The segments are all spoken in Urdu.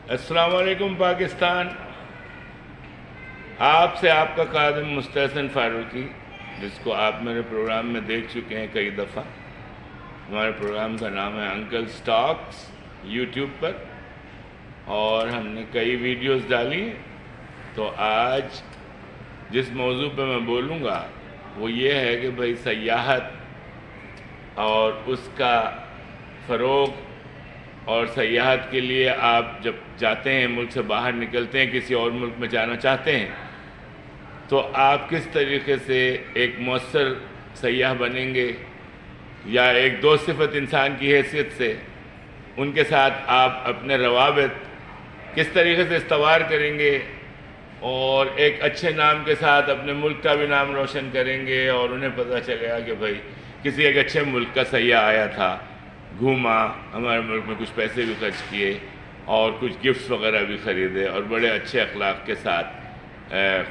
السلام علیکم پاکستان. آپ سے آپ کا خادم مستحسن فاروقی، جس کو آپ میرے پروگرام میں دیکھ چکے ہیں کئی دفعہ. ہمارے پروگرام کا نام ہے انکلز ٹاکس یوٹیوب پر، اور ہم نے کئی ویڈیوز ڈالی ہیں. تو آج جس موضوع پہ میں بولوں گا وہ یہ ہے کہ بھائی سیاحت اور اس کا فروغ، اور سیاحت کے لیے آپ جب جاتے ہیں، ملک سے باہر نکلتے ہیں، کسی اور ملک میں جانا چاہتے ہیں، تو آپ کس طریقے سے ایک مؤثر سیاح بنیں گے، یا ایک دو صفت انسان کی حیثیت سے ان کے ساتھ آپ اپنے روابط کس طریقے سے استوار کریں گے، اور ایک اچھے نام کے ساتھ اپنے ملک کا بھی نام روشن کریں گے، اور انہیں پتہ چلے گا کہ بھائی کسی ایک اچھے ملک کا سیاح آیا تھا، گھوما، ہمارے ملک میں کچھ پیسے بھی خرچ کیے اور کچھ گفٹس وغیرہ بھی خریدے، اور بڑے اچھے اخلاق کے ساتھ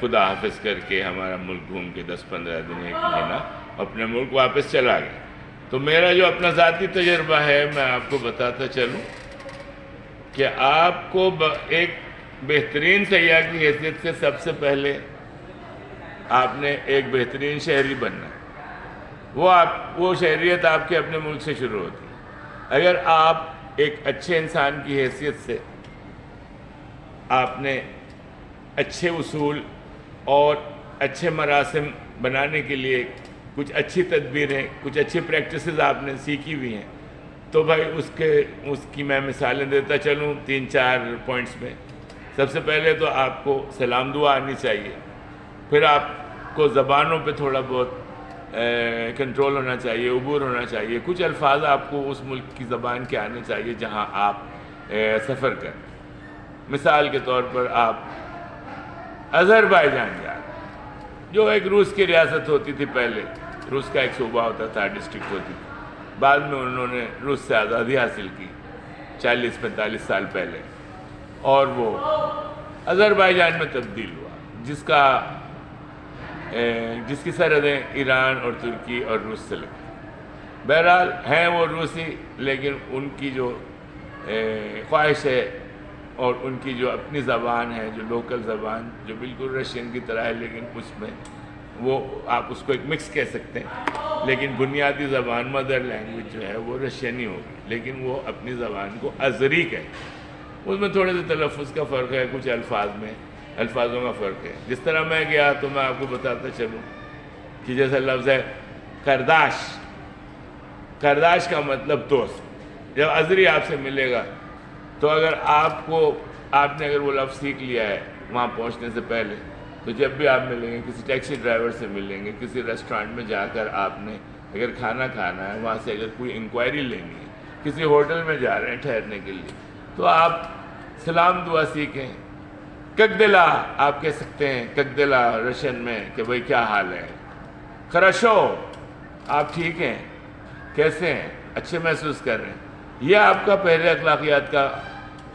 خدا حافظ کر کے ہمارا ملک گھوم کے 10-15 دن 1 مہینہ اپنے ملک واپس چلا گیا. تو میرا جو اپنا ذاتی تجربہ ہے میں آپ کو بتاتا چلوں کہ آپ کو ایک بہترین سیاح کی حیثیت سے سب سے پہلے آپ نے ایک بہترین شہری بننا ہے. وہ شہریت آپ کے اپنے ملک سے شروع ہوتی ہے. اگر آپ ایک اچھے انسان کی حیثیت سے آپ نے اچھے اصول اور اچھے مراسم بنانے کے لیے کچھ اچھی تدبیریں، کچھ اچھی پریکٹسز آپ نے سیکھی ہوئی ہیں، تو بھائی اس کی میں مثالیں دیتا چلوں 3-4 پوائنٹس میں. سب سے پہلے تو آپ کو سلام دعا آنی چاہیے. پھر آپ کو زبانوں پہ تھوڑا بہت کنٹرول ہونا چاہیے، عبور ہونا چاہیے. کچھ الفاظ آپ کو اس ملک کی زبان کے آنے چاہیے جہاں آپ سفر کریں. مثال کے طور پر آپ آذربائیجان جا رہے ہیں، جو ایک روس کی ریاست ہوتی تھی پہلے. روس کا ایک صوبہ ہوتا تھا، ڈسٹرکٹ ہوتی تھی. بعد میں انہوں نے روس سے آزادی حاصل کی 40-45 سال پہلے، اور وہ آذربائیجان میں تبدیل ہوا، جس کی سرحدیں ایران اور ترکی اور روس سے لگتی. بہرحال ہیں وہ روسی، لیکن ان کی جو خواہش ہے اور ان کی جو اپنی زبان ہے، جو لوکل زبان، جو بالکل رشین کی طرح ہے، لیکن اس میں وہ آپ اس کو ایک مکس کہہ سکتے ہیں. لیکن بنیادی زبان، مدر لینگویج جو ہے وہ رشینی ہوگی، لیکن وہ اپنی زبان کو ازری کہتے ہیں. اس میں تھوڑے سے تلفظ کا فرق ہے، کچھ الفاظوں کا فرق ہے. جس طرح میں گیا تو میں آپ کو بتاتا چلوں کہ جیسا لفظ ہے کرداش کا مطلب دوست. جب ازری آپ سے ملے گا تو اگر آپ نے اگر وہ لفظ سیکھ لیا ہے وہاں پہنچنے سے پہلے، تو جب بھی آپ ملیں گے، کسی ٹیکسی ڈرائیور سے ملیں گے، کسی ریسٹورانٹ میں جا کر آپ نے اگر کھانا کھانا ہے، وہاں سے اگر کوئی انکوائری لینی ہے، کسی ہوٹل میں جا رہے ہیں ٹھہرنے کے لیے، تو آپ سلام دعا سیکھیں. کگدلا آپ کہہ سکتے ہیں، کگدلا رشین میں، کہ بھئی کیا حال ہے. خرشو آپ ٹھیک ہیں، کیسے ہیں، اچھے محسوس کر رہے ہیں. یہ آپ کا پہلے اخلاقیات کا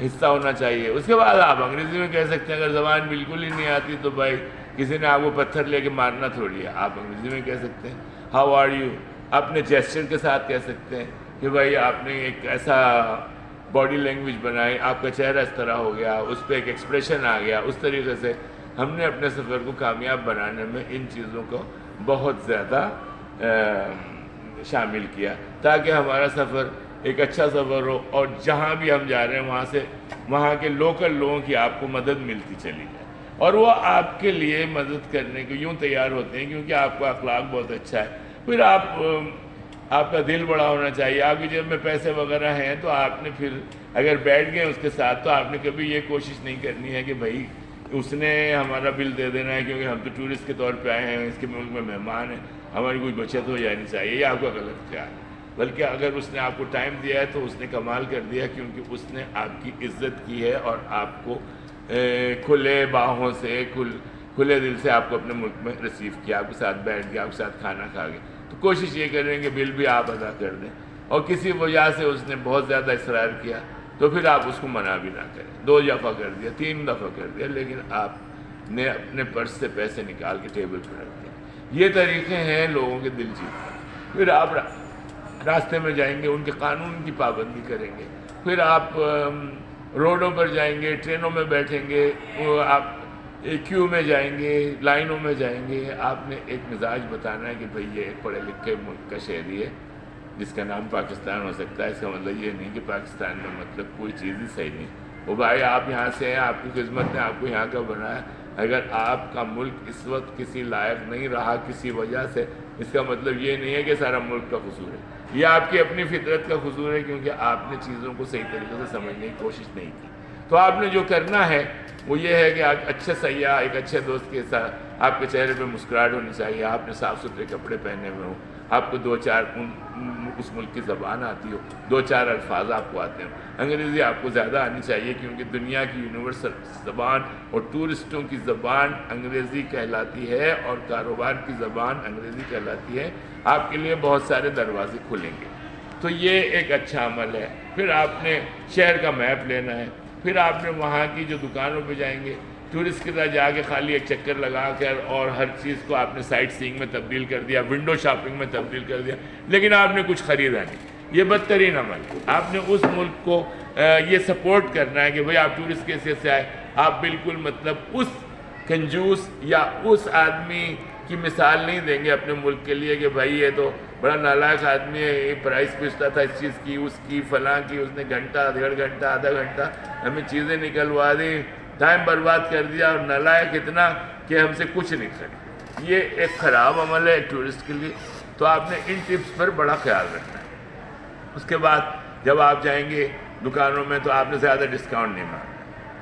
حصہ ہونا چاہیے. اس کے بعد آپ انگریزی میں کہہ سکتے ہیں. اگر زبان بالکل ہی نہیں آتی تو بھائی کسی نے آپ کو پتھر لے کے مارنا تھوڑی ہے، آپ انگریزی میں کہہ سکتے ہیں. ہاؤ آر یو اپنے جیسچر کے ساتھ کہہ سکتے ہیں کہ بھائی آپ نے ایک ایسا باڈی لینگویج بنائی، آپ کا چہرہ اس طرح ہو گیا، اس پہ ایک ایکسپریشن آ گیا. اس طریقے سے ہم نے اپنے سفر کو کامیاب بنانے میں ان چیزوں کو بہت زیادہ شامل کیا، تاکہ ہمارا سفر ایک اچھا سفر ہو، اور جہاں بھی ہم جا رہے ہیں وہاں کے لوکل لوگوں کی آپ کو مدد ملتی چلی جائے، اور وہ آپ کے لیے مدد کرنے کو یوں تیار ہوتے ہیں کیونکہ آپ کا اخلاق بہت اچھا ہے. پھر آپ کا دل بڑا ہونا چاہیے. آپ کی جیب میں پیسے وغیرہ ہیں تو آپ نے پھر اگر بیٹھ گئے اس کے ساتھ تو آپ نے کبھی یہ کوشش نہیں کرنی ہے کہ بھائی اس نے ہمارا بل دے دینا ہے، کیونکہ ہم تو ٹورسٹ کے طور پہ آئے ہیں، اس کے ملک میں مہمان ہیں، ہماری کوئی بچت ہو جانی چاہیے. یہ آپ کا غلط خیال ہے. بلکہ اگر اس نے آپ کو ٹائم دیا ہے تو اس نے کمال کر دیا، کیونکہ اس نے آپ کی عزت کی ہے اور آپ کو کھلے باہوں سے، کھلے دل سے آپ کو اپنے ملک میں ریسیو کیا، آپ کے ساتھ بیٹھ گیا، آپ کے ساتھ کھانا کھا گیا. تو کوشش یہ کریں کہ بل بھی آپ ادا کر دیں. اور کسی وجہ سے اس نے بہت زیادہ اصرار کیا تو پھر آپ اس کو منع بھی نہ کریں. 2 دفعہ کر دیا، 3 دفعہ کر دیا، لیکن آپ نے اپنے پرس سے پیسے نکال کے ٹیبل پر رکھ دیا. یہ طریقے ہیں لوگوں کے دل جیتنے. پھر آپ راستے میں جائیں گے، ان کے قانون کی پابندی کریں گے. پھر آپ روڈوں پر جائیں گے، ٹرینوں میں بیٹھیں گے، وہ آپ کیو میں جائیں گے، لائنوں میں جائیں گے، آپ نے ایک مزاج بتانا ہے کہ بھئی یہ ایک پڑھے لکھے ملک کا شہری ہے جس کا نام پاکستان ہو سکتا ہے۔ اس کا مطلب یہ نہیں کہ پاکستان میں مطلب کوئی چیز ہی صحیح نہیں۔ وہ بھائی آپ یہاں سے ہیں، آپ کی خدمت نے آپ کو یہاں کا بنایا، اگر آپ کا ملک اس وقت کسی لائق نہیں رہا کسی وجہ سے، اس کا مطلب یہ نہیں ہے کہ سارا ملک کا قصور ہے، یہ آپ کی اپنی فطرت کا قصور ہے، کیونکہ آپ نے چیزوں کو صحیح طریقے سے سمجھنے کی کوشش نہیں کی۔ تو آپ نے جو کرنا ہے وہ یہ ہے کہ آپ اچھے سیاح، ایک اچھے دوست کے ساتھ آپ کے چہرے پہ مسکراہٹ ہونی چاہیے، آپ نے صاف ستھرے کپڑے پہنے ہوئے ہوں، آپ کو دو چار اس ملک کی زبان آتی ہو، دو چار الفاظ آپ کو آتے ہیں، انگریزی آپ کو زیادہ آنی چاہیے کیونکہ دنیا کی یونیورسل زبان اور ٹورسٹوں کی زبان انگریزی کہلاتی ہے اور کاروبار کی زبان انگریزی کہلاتی ہے۔ آپ کے لیے بہت سارے دروازے کھلیں گے، تو یہ ایک اچھا عمل ہے۔ پھر آپ نے شہر کا میپ لینا ہے، پھر آپ نے وہاں کی جو دکانوں پہ جائیں گے، ٹورسٹ کی طرح جا کے خالی ایک چکر لگا کر اور ہر چیز کو آپ نے سائٹ سینگ میں تبدیل کر دیا، ونڈو شاپنگ میں تبدیل کر دیا، لیکن آپ نے کچھ خریدا نہیں۔ یہ بدترین عمل ہے۔ آپ نے اس ملک کو یہ سپورٹ کرنا ہے کہ بھئی آپ ٹورسٹ کی حیثیت سے آئے، آپ بالکل مطلب اس کنجوس یا اس آدمی کی مثال نہیں دیں گے اپنے ملک کے لیے کہ بھائی یہ تو بڑا نالائق آدمی ہے، یہ پرائز پوچھتا تھا اس چیز کی، اس کی فلاں کی، اس نے گھنٹہ، ڈیڑھ گھنٹہ، آدھا گھنٹہ ہمیں چیزیں نکلوا دی، ٹائم برباد کر دیا، اور نالائق اتنا کہ ہم سے کچھ نہیں خریدا۔ یہ ایک خراب عمل ہے ایک ٹورسٹ کے لیے، تو آپ نے ان ٹپس پر بڑا خیال رکھنا ہے۔ اس کے بعد جب آپ جائیں گے دکانوں میں تو آپ نے زیادہ ڈسکاؤنٹ نہیں مانگنا۔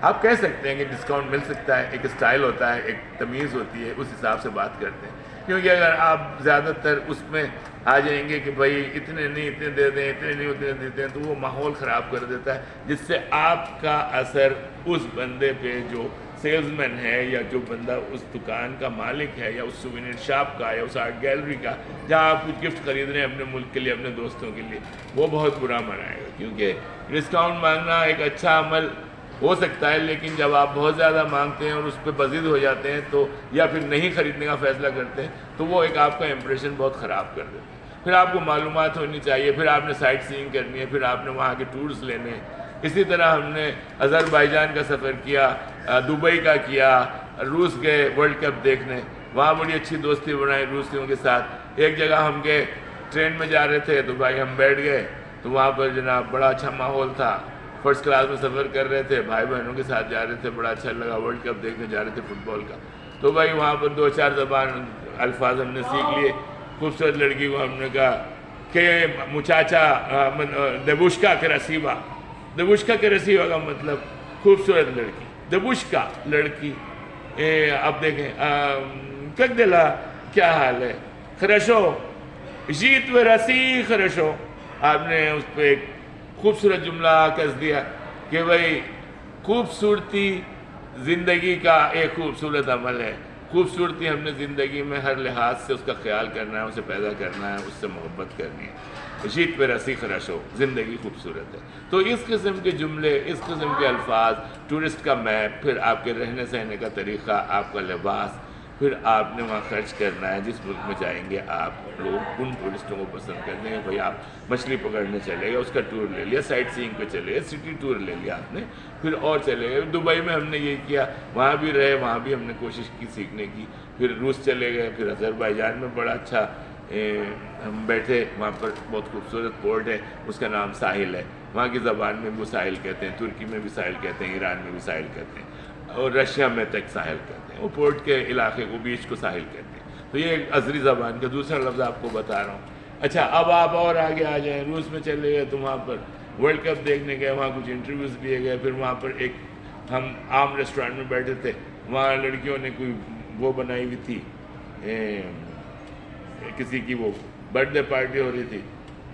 آپ کہہ سکتے ہیں کہ ڈسکاؤنٹ مل سکتا ہے، ایک اسٹائل ہوتا ہے، ایک تمیز ہوتی ہے، اس حساب سے بات کرتے ہیں، کیونکہ اگر آپ زیادہ تر اس میں آ جائیں گے کہ بھائی اتنے نہیں اتنے دے دیں، اتنے نہیں اتنے دیتے ہیں، تو وہ ماحول خراب کر دیتا ہے، جس سے آپ کا اثر اس بندے پہ جو سیلز مین ہے یا جو بندہ اس دکان کا مالک ہے یا اس سوینیر شاپ کا یا اس آرٹ گیلری کا جہاں آپ کچھ گفٹ خرید رہے ہیں اپنے ملک کے لیے، اپنے دوستوں کے لیے، وہ بہت برا منائے گا۔ کیونکہ ڈسکاؤنٹ مانگنا ایک اچھا عمل ہو سکتا ہے، لیکن جب آپ بہت زیادہ مانگتے ہیں اور اس پہ بزید ہو جاتے ہیں تو یا پھر نہیں خریدنے کا فیصلہ کرتے ہیں تو وہ ایک آپ کا امپریشن بہت خراب کر دیتے ہیں۔ پھر آپ کو معلومات ہونی چاہیے، پھر آپ نے سائٹ سینگ کرنی ہے، پھر آپ نے وہاں کے ٹورز لینے ہیں۔ اسی طرح ہم نے آذربائیجان کا سفر کیا، دبئی کا کیا، روس گئے ورلڈ کپ دیکھنے، وہاں بڑی اچھی دوستی بنائی روسیوں کے ساتھ۔ ایک جگہ ہم گئے، ٹرین میں جا رہے تھے تو بھائی ہم بیٹھ گئے تو وہاں پر جناب بڑا اچھا ماحول تھا، فرسٹ کلاس میں سفر کر رہے تھے، بھائی بہنوں کے ساتھ جا رہے تھے، بڑا اچھا لگا، ورلڈ کپ دیکھنے جا رہے تھے فٹ بال کا۔ تو بھائی وہاں پر دو چار زبان الفاظ ہم نے سیکھ لیے۔ خوبصورت لڑکی کو ہم نے کہا کہ مچاچا دبوشکا کرسیوا، دبوشکا کرسیوا کا مطلب خوبصورت لڑکی، دبوشکا لڑکی۔ اب دیکھیں کک دلا کیا حال ہے، خرشو جیت و رسی خرشو، آپ نے اس پہ ایک خوبصورت جملہ کس دیا کہ بھئی خوبصورتی زندگی کا ایک خوبصورت عمل ہے، خوبصورتی ہم نے زندگی میں ہر لحاظ سے اس کا خیال کرنا ہے، اسے پیدا کرنا ہے، اس سے محبت کرنی ہے۔ جیت پہ رسی خرشو، زندگی خوبصورت ہے۔ تو اس قسم کے جملے، اس قسم کے الفاظ، ٹورسٹ کا میپ، پھر آپ کے رہنے سہنے کا طریقہ، آپ کا لباس، پھر آپ نے وہاں خرچ کرنا ہے۔ جس ملک میں جائیں گے آپ لوگ ان ٹورسٹوں کو پسند کرتے ہیں، بھائی آپ مچھلی پکڑنے چلے گئے، اس کا ٹور لے لیا، سائٹ سینگ پہ چلے گئے، سٹی ٹور لے لیا آپ نے، پھر اور چلے گئے۔ دبئی میں ہم نے یہ کیا، وہاں بھی رہے، وہاں بھی ہم نے کوشش کی سیکھنے کی۔ پھر روس چلے گئے، پھر آذربائیجان میں بڑا اچھا ہم بیٹھے، وہاں پر بہت خوبصورت پورٹ ہے، اس کا نام ساحل ہے، وہاں کی زبان میں وہ ساحل کہتے ہیں، ترکی میں بھی ساحل کہتے ہیں، ایران میں بھی ساحل کہتے ہیں، اور رشیا میں تک ساحل کہتے ہیں، وہ پورٹ کے علاقے کو، بیچ کو ساحل کہتے ہیں۔ تو یہ ایک ازری زبان کا دوسرا لفظ آپ کو بتا رہا ہوں۔ اچھا اب آپ اور آگے آ جائیں، روس میں چلے گئے تو وہاں پر ورلڈ کپ دیکھنے گئے، وہاں کچھ انٹرویوز لیے گئے، پھر وہاں پر ایک ہم عام ریسٹورینٹ میں بیٹھے تھے، وہاں لڑکیوں نے کوئی وہ بنائی ہوئی تھی، کسی کی وہ برتھ ڈے پارٹی ہو رہی تھی۔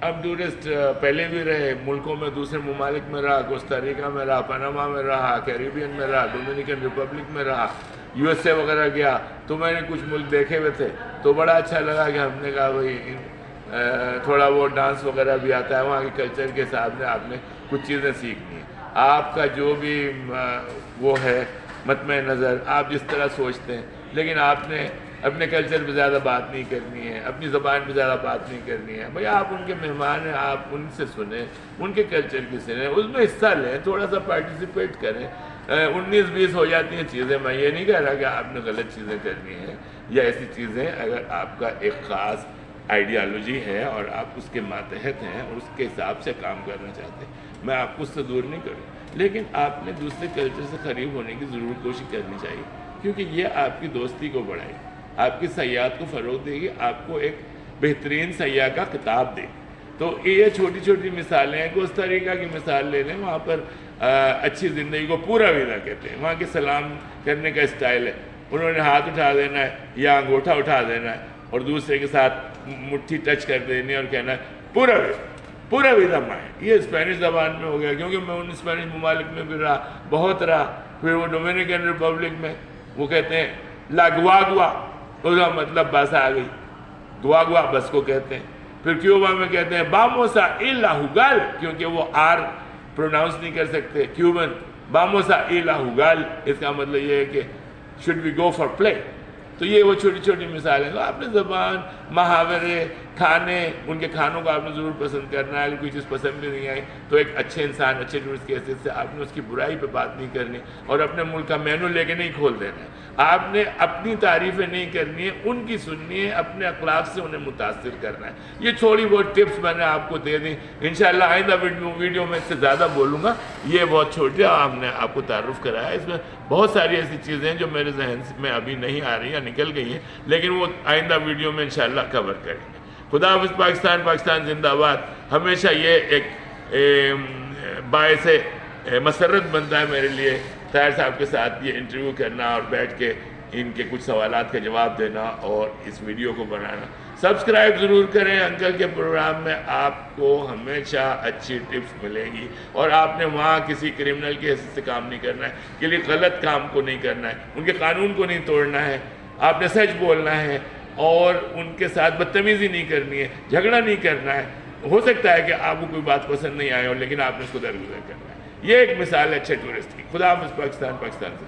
اب ٹورسٹ پہلے بھی رہے ملکوں میں، دوسرے ممالک میں رہا، کوسٹاریکا میں رہا، پاناما میں رہا، کیریبین میں رہا، ڈومینیکن ریپبلک میں رہا، یو ایس اے وغیرہ گیا، تو میں نے کچھ ملک دیکھے ہوئے تھے تو بڑا اچھا لگا کہ ہم نے کہا بھائی تھوڑا وہ ڈانس وغیرہ بھی آتا ہے، وہاں کے کلچر کے حساب سے آپ نے کچھ چیزیں سیکھنی ہیں۔ آپ کا جو بھی وہ ہے مطمع نظر، آپ جس طرح سوچتے ہیں، لیکن آپ نے اپنے کلچر پہ زیادہ بات نہیں کرنی ہے، اپنی زبان پہ زیادہ بات نہیں کرنی ہے. بھائی آپ ان کے مہمان ہیں، آپ ان سے سنیں، ان کے کلچر کی سنیں، اس میں حصہ لیں، تھوڑا سا پارٹیسپیٹ کریں. 19-20 ہو جاتی ہیں چیزیں. میں یہ نہیں کہہ رہا کہ آپ نے غلط چیزیں کرنی ہیں یا ایسی چیزیں. اگر آپ کا ایک خاص آئیڈیالوجی ہے اور آپ اس کے ماتحت ہیں اور اس کے حساب سے کام کرنا چاہتے ہیں، میں آپ کو اس سے دور نہیں کروں، لیکن آپ نے دوسرے کلچر سے قریب ہونے کی ضرور کوشش کرنی چاہیے، کیونکہ یہ آپ کی دوستی کو بڑھائے گی، آپ کی سیاحت کو فروغ دے گی، آپ کو ایک بہترین سیاح کا خطاب دے گی. تو یہ چھوٹی چھوٹی مثالیں ہیں. کوسٹاریکا کی مثال لے لیں، وہاں پر اچھی زندگی کو پورا ویزا کہتے ہیں. وہاں کے سلام کرنے کا اسٹائل ہے، انہوں نے ہاتھ اٹھا دینا ہے یا انگوٹھا اٹھا دینا ہے اور دوسرے کے ساتھ مٹھی ٹچ کر دینی اور کہنا ہے پورا ویزا مائیں. یہ اسپینش زبان میں ہو گیا، کیونکہ میں ان اسپینش ممالک میں بھی رہا، بہت رہا. پھر وہ ڈومینیکن ریپبلک میں وہ کہتے ہیں لا گوا، اس کا مطلب بس آ گئی. گوا بس کو کہتے ہیں. پھر کیوبا میں کہتے ہیں باموسا ایلا ہوگال، کیونکہ وہ آر پروناؤنس نہیں کر سکتے. کیوبن باموسا ایلا ہوگال، اس کا مطلب یہ ہے کہ شوڈ وی گو فار پلے. تو یہ وہ چھوٹی چھوٹی مثالیں. تو آپ نے زبان، محاورے، کھانے، ان کے کھانوں کو آپ نے ضرور پسند کرنا ہے. اگر کوئی چیز پسند بھی نہیں آئی تو ایک اچھے انسان، اچھے ٹورسٹ کی حیثیت سے آپ نے اس کی برائی پہ بات نہیں کرنی اور اپنے ملک کا مینو لے کے نہیں کھول دینا ہے. آپ نے اپنی تعریفیں نہیں کرنی ہے، ان کی سننی ہے، اپنے اخلاق سے انہیں متاثر کرنا ہے. یہ تھوڑی بہت ٹپس میں نے آپ کو دے دیں. انشاءاللہ آئندہ ویڈیو میں اس سے زیادہ بولوں گا. یہ بہت چھوٹی ہم نے آپ کو تعارف کرایا. اس میں بہت ساری ایسی چیزیں ہیں جو میرے ذہن میں ابھی نہیں آ رہی ہیں، نکل گئی ہیں، لیکن وہ آئندہ ویڈیو میں انشاءاللہ کور کریں گے. خدا حافظ. پاکستان زندہ باد. ہمیشہ یہ ایک باعث مسرت بنتا ہے میرے لیے طاہر صاحب کے ساتھ یہ انٹرویو کرنا اور بیٹھ کے ان کے کچھ سوالات کا جواب دینا اور اس ویڈیو کو بنانا. سبسکرائب ضرور کریں. انکل کے پروگرام میں آپ کو ہمیشہ اچھی ٹپس ملیں گی اور آپ نے وہاں کسی کرمنل کی حیثیت سے کام نہیں کرنا ہے، کہ لیے غلط کام کو نہیں کرنا ہے، ان کے قانون کو نہیں توڑنا ہے. آپ نے سچ بولنا ہے اور ان کے ساتھ بدتمیزی نہیں کرنی ہے، جھگڑا نہیں کرنا ہے. ہو سکتا ہے کہ آپ کو کوئی بات پسند نہیں آئے ہو، لیکن آپ نے اس کو درگزر کرنا ہے. یہ ایک مثال ہے اچھے ٹورسٹ کی. خدا حافظ. پاکستان سے.